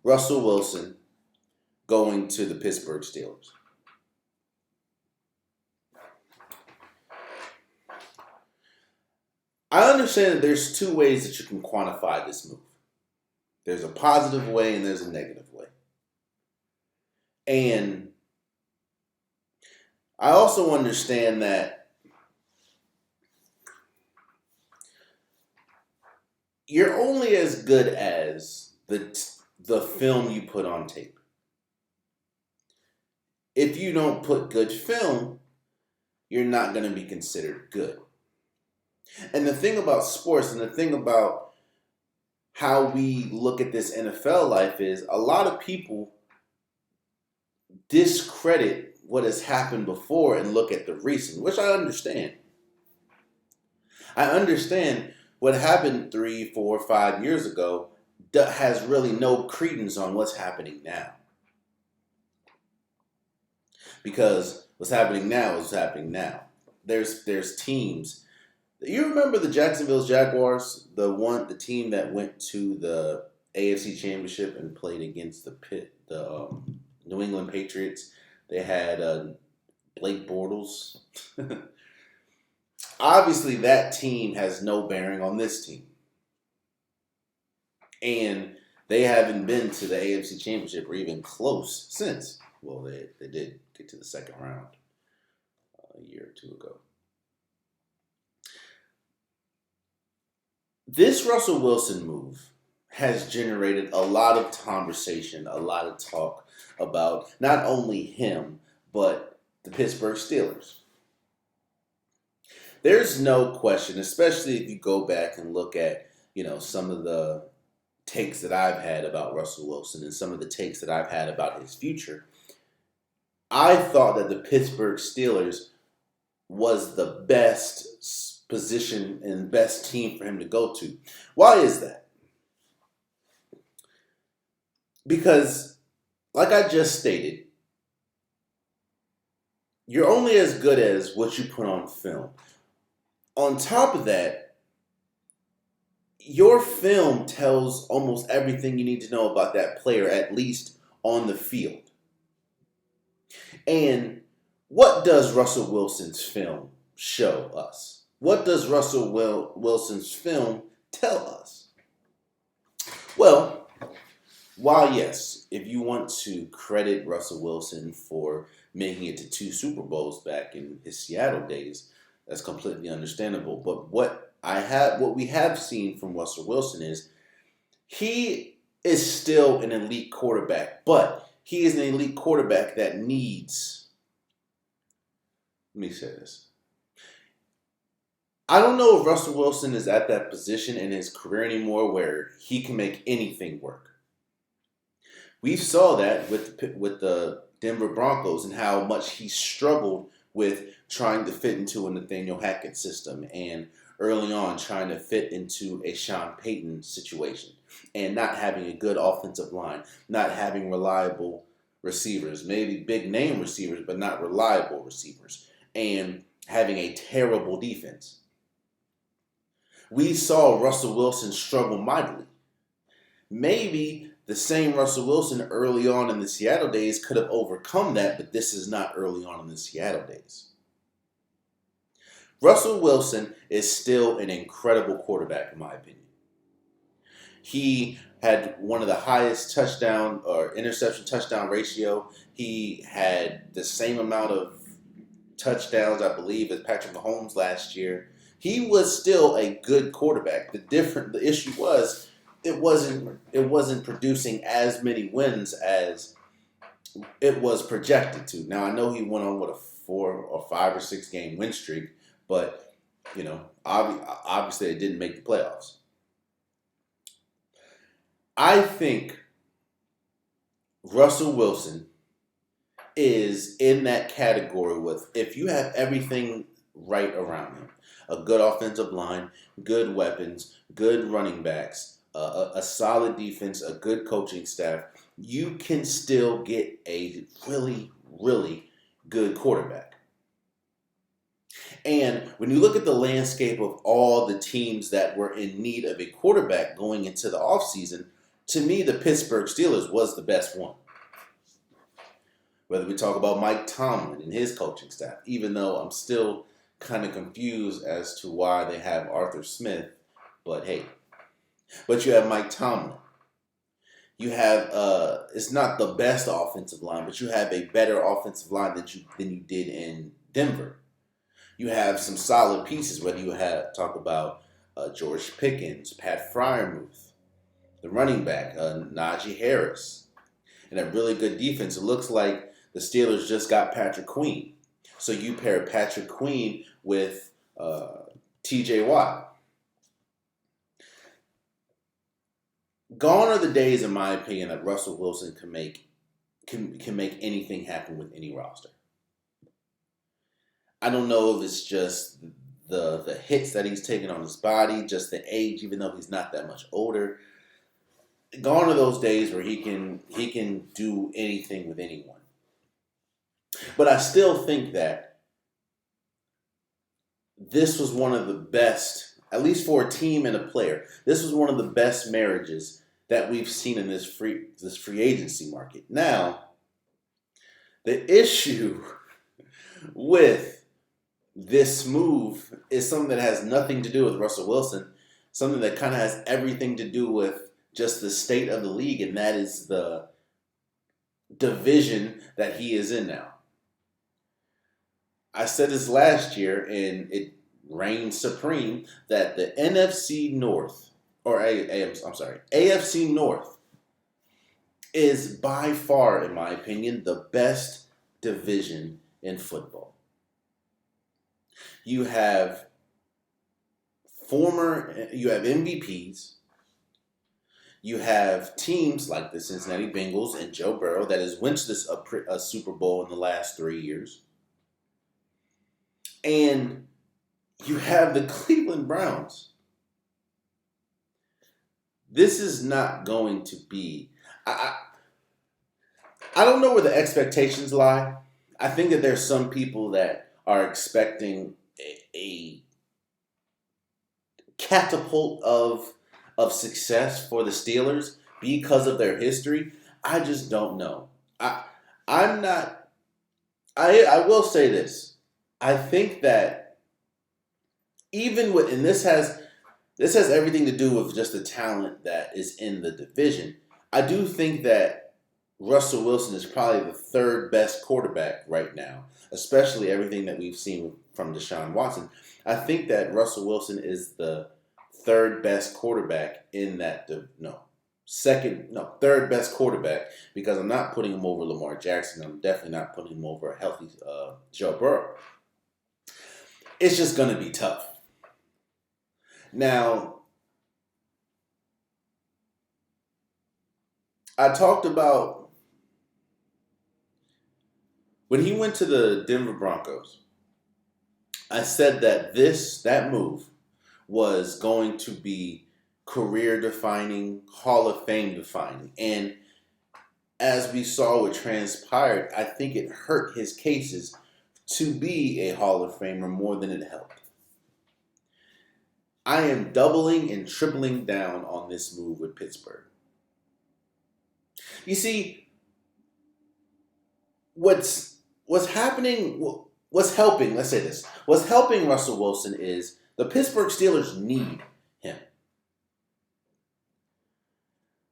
Russell Wilson going to the Pittsburgh Steelers? I understand that there's two ways that you can quantify this move. There's a positive way and there's a negative way. And I also understand that you're only as good as the film you put on tape. If you don't put good film, you're not going to be considered good. And the thing about sports and the thing about how we look at this NFL life is a lot of people discredit what has happened before and look at the recent, which I understand. I understand what happened 3, 4, 5 years ago has really no credence on what's happening now. Because what's happening now is what's happening now. There's teams. You remember the Jacksonville Jaguars, the team that went to the AFC Championship and played against the New England Patriots. They had Blake Bortles. Obviously, that team has no bearing on this team. And they haven't been to the AFC Championship or even close since. Well, they did get to the second round a year or two ago. This Russell Wilson move has generated a lot of conversation, a lot of talk about not only him, but the Pittsburgh Steelers. There's no question, especially if you go back and look at, some of the takes that I've had about Russell Wilson and some of the takes that I've had about his future. I thought that the Pittsburgh Steelers was the best position and best team for him to go to. Why is that? Because, like I just stated, you're only as good as what you put on film. On top of that, your film tells almost everything you need to know about that player, at least on the field. And what does Russell Wilson's film show us? What does Russell Wilson's film tell us? Well, while yes, if you want to credit Russell Wilson for making it to 2 Super Bowls back in his Seattle days, that's completely understandable. But what we have seen from Russell Wilson is he is still an elite quarterback, but he is an elite quarterback that needs. Let me say this. I don't know if Russell Wilson is at that position in his career anymore where he can make anything work. We saw that with the Denver Broncos and how much he struggled with trying to fit into a Nathaniel Hackett system and early on trying to fit into a Sean Payton situation and not having a good offensive line, not having reliable receivers, maybe big name receivers, but not reliable receivers, and having a terrible defense. We saw Russell Wilson struggle mightily. Maybe the same Russell Wilson early on in the Seattle days could have overcome that, but this is not early on in the Seattle days. Russell Wilson is still an incredible quarterback, in my opinion. He had one of the highest touchdown or interception touchdown ratio. He had the same amount of touchdowns, I believe, as Patrick Mahomes last year. He was still a good quarterback. The issue was it wasn't producing as many wins as it was projected to. Now I know he went on with a 4 or 5 or 6 game win streak, but obviously it didn't make the playoffs. I think Russell Wilson is in that category with, if you have everything right around him, a good offensive line, good weapons, good running backs, a solid defense, a good coaching staff, you can still get a really, really good quarterback. And when you look at the landscape of all the teams that were in need of a quarterback going into the offseason, To me, the Pittsburgh Steelers was the best one. Whether we talk about Mike Tomlin and his coaching staff, even though I'm still kind of confused as to why they have Arthur Smith, but hey. But you have Mike Tomlin. You have, it's not the best offensive line, but you have a better offensive line than you did in Denver. You have some solid pieces, whether you talk about George Pickens, Pat Freiermuth, the running back, Najee Harris, and a really good defense. It looks like the Steelers just got Patrick Queen. So you pair Patrick Queen with T.J. Watt. Gone are the days, in my opinion, that Russell Wilson can make anything happen with any roster. I don't know if it's just the hits that he's taken on his body, just the age, even though he's not that much older. Gone are those days where he can do anything with anyone. But I still think that this was one of the best, at least for a team and a player, this was one of the best marriages that we've seen in this free agency market. Now, the issue with this move is something that has nothing to do with Russell Wilson, something that kind of has everything to do with just the state of the league, and that is the division that he is in now. I said this last year, and it reigned supreme, that the NFC North, or AFC North, is by far, in my opinion, the best division in football. You have MVPs. You have teams like the Cincinnati Bengals and Joe Burrow that has won this a Super Bowl in the last 3 years. And you have the Cleveland Browns. This is not going to be... I don't know where the expectations lie. I think that there's some people that are expecting a catapult of success for the Steelers because of their history. I just don't know. I will say this. I think that even with, and this has everything to do with just the talent that is in the division. I do think that Russell Wilson is probably the third best quarterback right now, especially everything that we've seen from Deshaun Watson. I think that Russell Wilson is the third best quarterback in that, third best quarterback, because I'm not putting him over Lamar Jackson. I'm definitely not putting him over a healthy Joe Burrow. It's just going to be tough. Now, I talked about when he went to the Denver Broncos, I said that that move was going to be career-defining, Hall of Fame-defining. And as we saw what transpired, I think it hurt his cases to be a Hall of Famer more than it helped. I am doubling and tripling down on this move with Pittsburgh. You see, what's helping Russell Wilson is the Pittsburgh Steelers need him.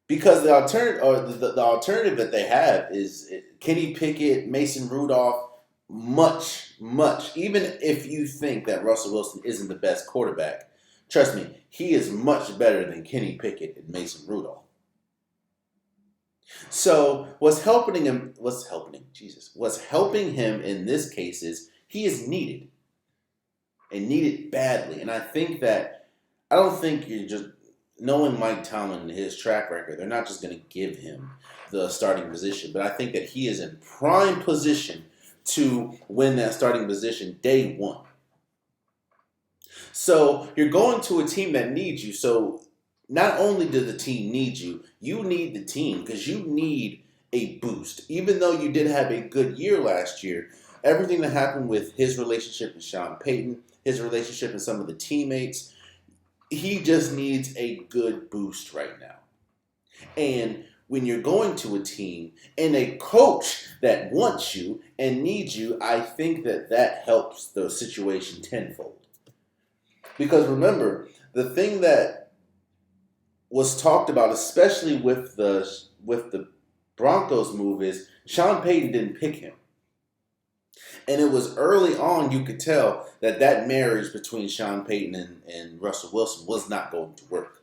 Because the alternative that they have is Kenny Pickett, Mason Rudolph, much, even if you think that Russell Wilson isn't the best quarterback, trust me, he is much better than Kenny Pickett and Mason Rudolph. So what's helping him in this case is he is needed. And needed badly. And I don't think you're just, knowing Mike Tomlin and his track record, they're not just going to give him the starting position. But I think that he is in prime position to win that starting position day one. So you're going to a team that needs you. So not only does the team need you, you need the team because you need a boost. Even though you did have a good year last year, everything that happened with his relationship with Sean Payton, his relationship with some of the teammates, he just needs a good boost right now. And when you're going to a team and a coach that wants you and needs you, I think that that helps the situation tenfold. Because remember, the thing that was talked about, especially with the Broncos move, is Sean Payton didn't pick him. And it was early on you could tell that that marriage between Sean Payton and Russell Wilson was not going to work.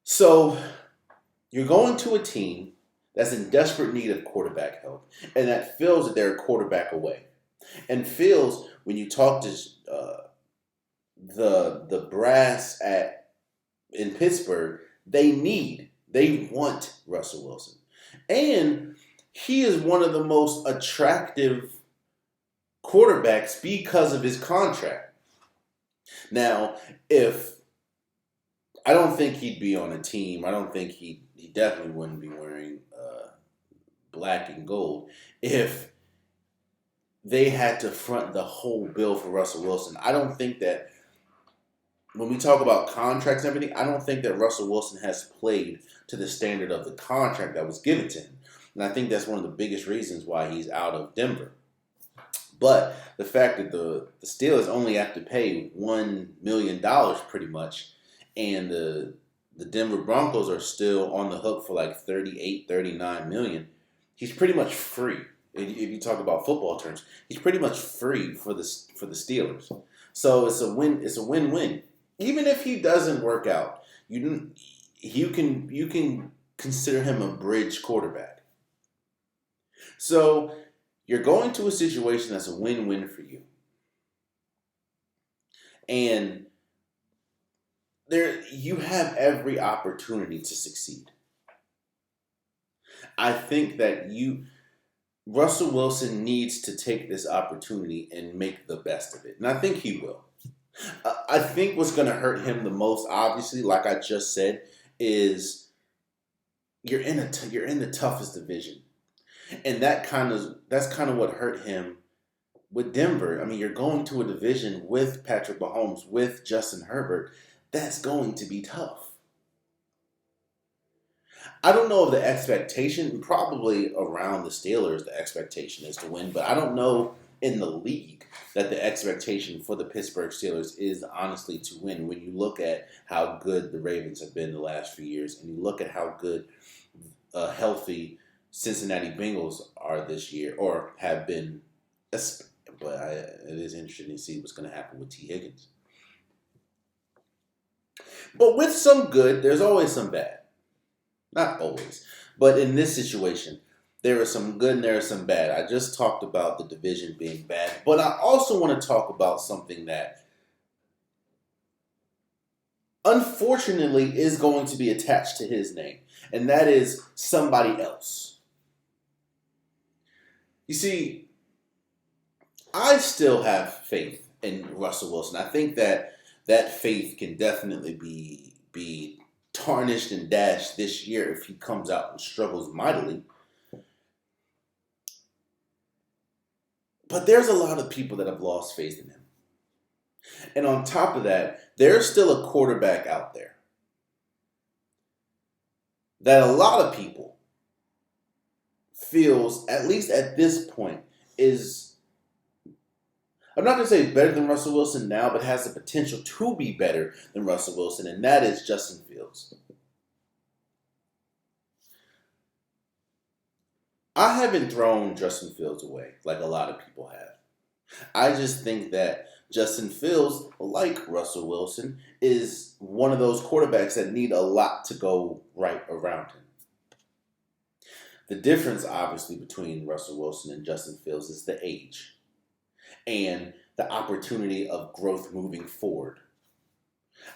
So you're going to a team that's in desperate need of quarterback help, and that feels that they're a quarterback away. And feels when you talk to the brass at in Pittsburgh, they want Russell Wilson, and he is one of the most attractive quarterbacks because of his contract. Now, if I don't think he'd be on a team, I don't think he definitely wouldn't be wearing black and gold if they had to front the whole bill for Russell Wilson. I don't think that when we talk about contracts and everything, I don't think that Russell Wilson has played to the standard of the contract that was given to him. And I think that's one of the biggest reasons why he's out of Denver. But the fact that the Steelers only have to pay $1 million pretty much, and the Denver Broncos are still on the hook for like 38, 39 million, he's pretty much free. If you talk about football terms, he's pretty much free for the Steelers. So it's a win. It's a win-win. Even if he doesn't work out, you can consider him a bridge quarterback. So you're going to a situation that's a win-win for you, and you have every opportunity to succeed. I think that Russell Wilson needs to take this opportunity and make the best of it, and I think he will. I think what's going to hurt him the most, obviously, like I just said, is you're in the toughest division, and that's kind of what hurt him with Denver. I mean, you're going to a division with Patrick Mahomes, with Justin Herbert. That's going to be tough. I don't know if the expectation, probably around the Steelers, the expectation is to win, but I don't know in the league that the expectation for the Pittsburgh Steelers is honestly to win. When you look at how good the Ravens have been the last few years, and you look at how good healthy Cincinnati Bengals are this year, or have been, it is interesting to see what's going to happen with T. Higgins. But with some good, there's always some bad. Not always. But in this situation, there is some good and there is some bad. I just talked about the division being bad. But I also want to talk about something that unfortunately is going to be attached to his name. And that is somebody else. You see, I still have faith in Russell Wilson. I think that faith can definitely be tarnished and dashed this year if he comes out and struggles mightily. But there's a lot of people that have lost faith in him. And on top of that, there's still a quarterback out there that a lot of people feels, at least at this point, is, I'm not going to say better than Russell Wilson now, but has the potential to be better than Russell Wilson, and that is Justin Fields. I haven't thrown Justin Fields away like a lot of people have. I just think that Justin Fields, like Russell Wilson, is one of those quarterbacks that need a lot to go right around him. The difference, obviously, between Russell Wilson and Justin Fields is the age and the opportunity of growth moving forward.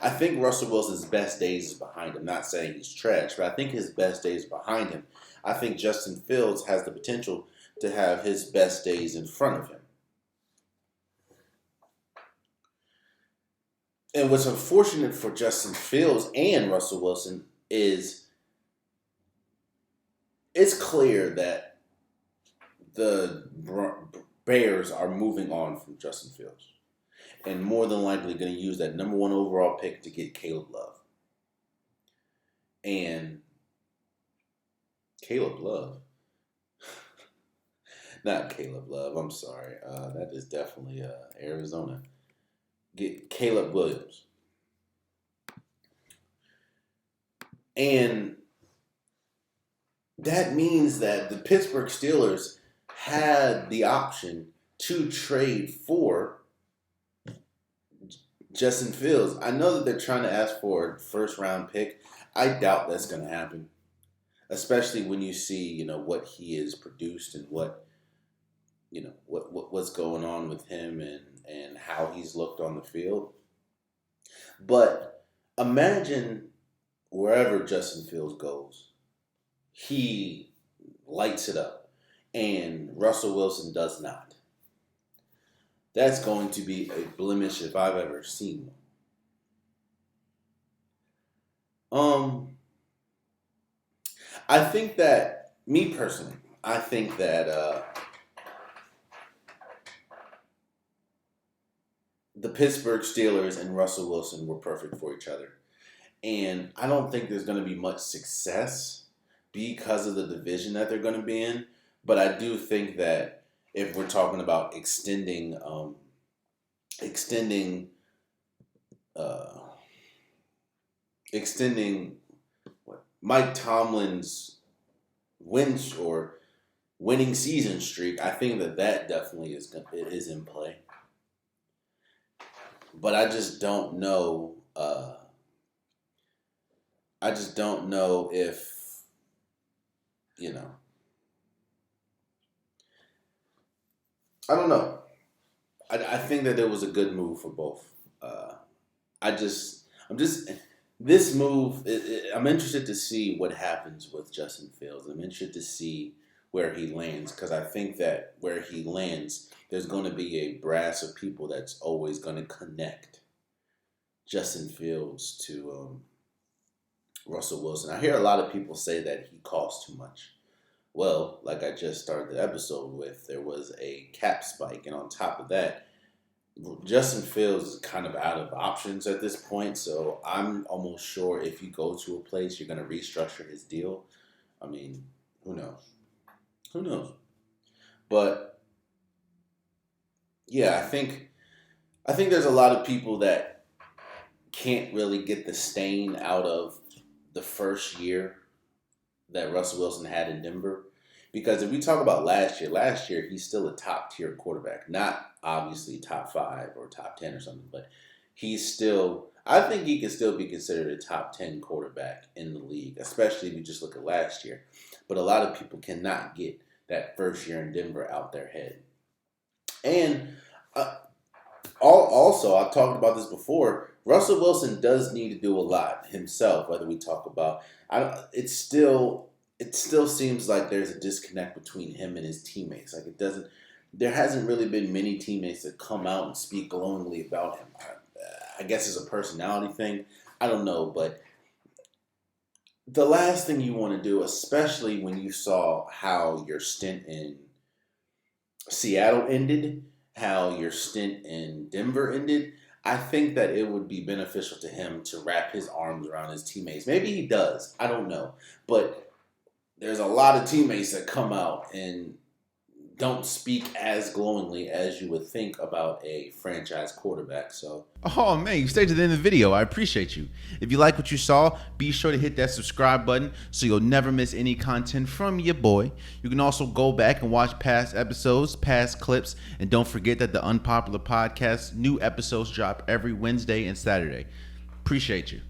I think Russell Wilson's best days is behind him. Not saying he's trash, but I think his best days are behind him. I think Justin Fields has the potential to have his best days in front of him. And what's unfortunate for Justin Fields and Russell Wilson is it's clear that the Bears are moving on from Justin Fields and more than likely going to use that number 1 overall pick to get Caleb Love. And Caleb Love. Not Caleb Love. I'm sorry. That is definitely Arizona. Get Caleb Williams. And that means that the Pittsburgh Steelers had the option to trade for Justin Fields. I know that they're trying to ask for a first round pick. I doubt that's going to happen, especially when you see, what he has produced and what's going on with him and how he's looked on the field. But imagine wherever Justin Fields goes, he lights it up, and Russell Wilson does not. That's going to be a blemish if I've ever seen one. I think that, me personally, I think that the Pittsburgh Steelers and Russell Wilson were perfect for each other. And I don't think there's going to be much success because of the division that they're going to be in. But I do think that if we're talking about extending Mike Tomlin's winning season streak, I think that definitely is in play. But I just don't know. If I don't know. I think that it was a good move for both. This move. I'm interested to see what happens with Justin Fields. I'm interested to see where he lands, because I think that where he lands, there's going to be a brass of people that's always going to connect Justin Fields to Russell Wilson. I hear a lot of people say that he costs too much. Well, like I just started the episode with, there was a cap spike, and on top of that, Justin Fields is kind of out of options at this point, so I'm almost sure if you go to a place, you're going to restructure his deal. I mean, who knows? Who knows? But yeah, I think there's a lot of people that can't really get the stain out of the first year that Russell Wilson had in Denver. Because if we talk about last year he's still a top tier quarterback. Not obviously top 5 or top 10 or something, but I think he can still be considered a top 10 quarterback in the league, especially if you just look at last year. But a lot of people cannot get that first year in Denver out their head. And also, I've talked about this before, Russell Wilson does need to do a lot himself, whether we talk about, it still seems like there's a disconnect between him and his teammates. There hasn't really been many teammates that come out and speak glowingly about him. I guess it's a personality thing. I don't know, but the last thing you want to do, especially when you saw how your stint in Seattle ended, how your stint in Denver ended, I think that it would be beneficial to him to wrap his arms around his teammates. Maybe he does. I don't know. But there's a lot of teammates that come out and don't speak as glowingly as you would think about a franchise quarterback. So, oh man, you stayed to the end of the video. I appreciate you. If you like what you saw, be sure to hit that subscribe button so you'll never miss any content from your boy. You can also go back and watch past episodes, past clips, and don't forget that the Unpopular Podcast, new episodes drop every Wednesday and Saturday. Appreciate you.